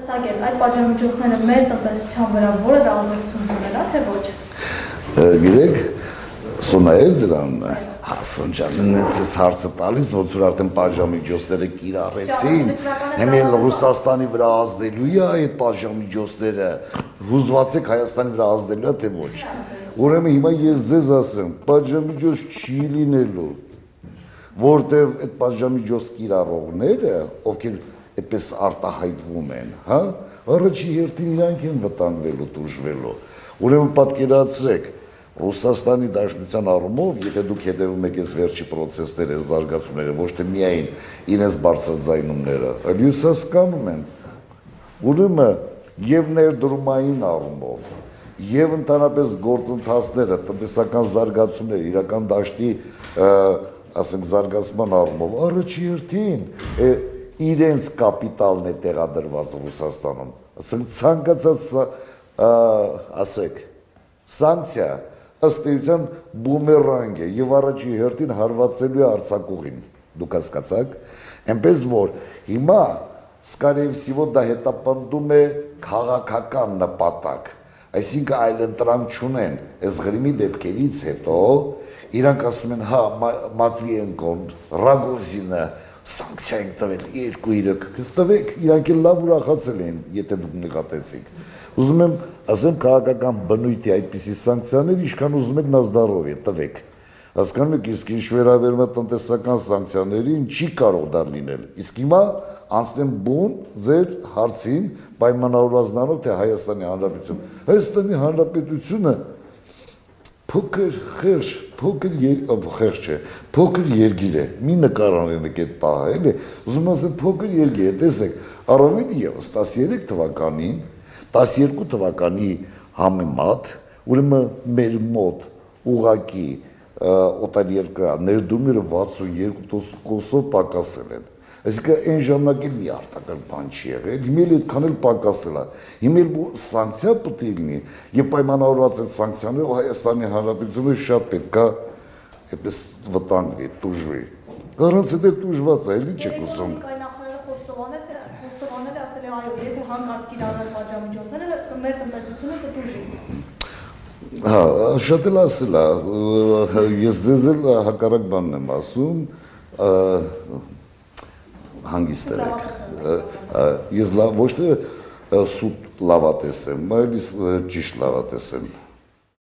Սագել, այդ պատժամիջոցները մեր տնտեսության վրա որևէ ազդեցություն ունենա, թե ոչ։ Գիտեք, Սոնայել դրանն է, Սոնջանն էս հարցը տալիս, ոնց որ արդեն պատժամիջոցները կիրառեցին, հիմա Ռուսաստանի վրա ազդելու է այդ պատժամիջոցները, հուզված եք Հայաստանի վրա ազդելու է, թե ոչ։ Ուրեմն հիմա ես ձեզ ասեմ, պատժամիջոց չի լինելու, որտեղ այդ պատժամիջոց կիրառողները, ովքեր այդպես արտահայտվում են, հա, առաջի հերթին իրանք են վտանգվելու, տուժվելու։ Ուրեմն պատկերացրեք, Ռուսաստանի Դաշնության առումով, եթե դուք հետևում եք այս վերջի պրոցեսները, այս զարգացումները, ոչ թե միայն իրենց բարձրաձայնումները, այլևս հասկանում են, ուրեմն եւ ներդրումային առումով, եւ ընդհանրապես գործընթացները, տնտեսական զարգացումները, իրական դաշտի, ասենք, զարգացման առումով, առաջի հերթին իրենց կապիտալն է տեղադրված Ռուսաստանում, ասենք, ցանկացած, ասեք, սանկցիա ըստ էության բումերանգ է եւ առաջի հերթին հարվածելու է արձակուղին, դուք հասկացաք, այնպես որ հիմա սկարեւ սիվո դա հետապնդում է քաղաքական նպատակ, այսինքն այլ ընտրանք չունեն, այս Ղրիմի դեպքերից հետո իրանք ասում են, հա, Մատվիենկոն, Ռագոզինը սանկցիա են տվել 2-3 տվեք, իրանք էլ լավ ուրախացել են, եթե դուք նկատեցիք։ Ուզում եմ ասեմ քաղաքական բնույթի այդպիսի սանկցիաներ, ինչքան ուզում եք նազդարով է, տվեք։ Հասկանում եք, իսկ ինչ վերաբերում է տնտեսական սանկցիաներին, չի կարող դա լինել։ Իսկ հիմա անցնեմ բուն ձեր հարցին պայմանավորվածնալով, թե Հայաստանի Հանրապետություն։ Հայաստանի Հանրապետությունը փոքր խեղճ, փոքր երկիր է։ Մի նկարանեք այդ պահը, էլի։ Ուզում ասեմ փոքր երկիր է, տեսեք, առավել ևս 13 թվականին 12 թվականի համեմատ, ուրեմն մեր մոտ ուղղակի օտարերկրյա ներդրումները 62%-ով պակասել են։ Այսինքն այն ժամանակ էլ մի արտակարգ բան չի եղել, հիմա էլ այդքան էլ պակասել է։ Հիմա էլ սանկցիա պետք է լինի, եւ պայմանավորված այդ սանկցիաներով Հայաստանի Հանրապետությունը շատ պետք է այդպես վտանգվի, տուժվի։ Առանց այդ տուժված է, էլի չեք ուզում։ Այո, եթե հանկարծ կիրառվեն պատժամիջոցները, մեր տնտեսությունը կտուժի։ Հա, շատ էլ ասել է, ես ձեզ էլ հակառակ բանն եմ ասում, հանգիստ եղեք։ Ես ոչ թե սուտ լավատես եմ, այլ ճիշտ լավատես եմ։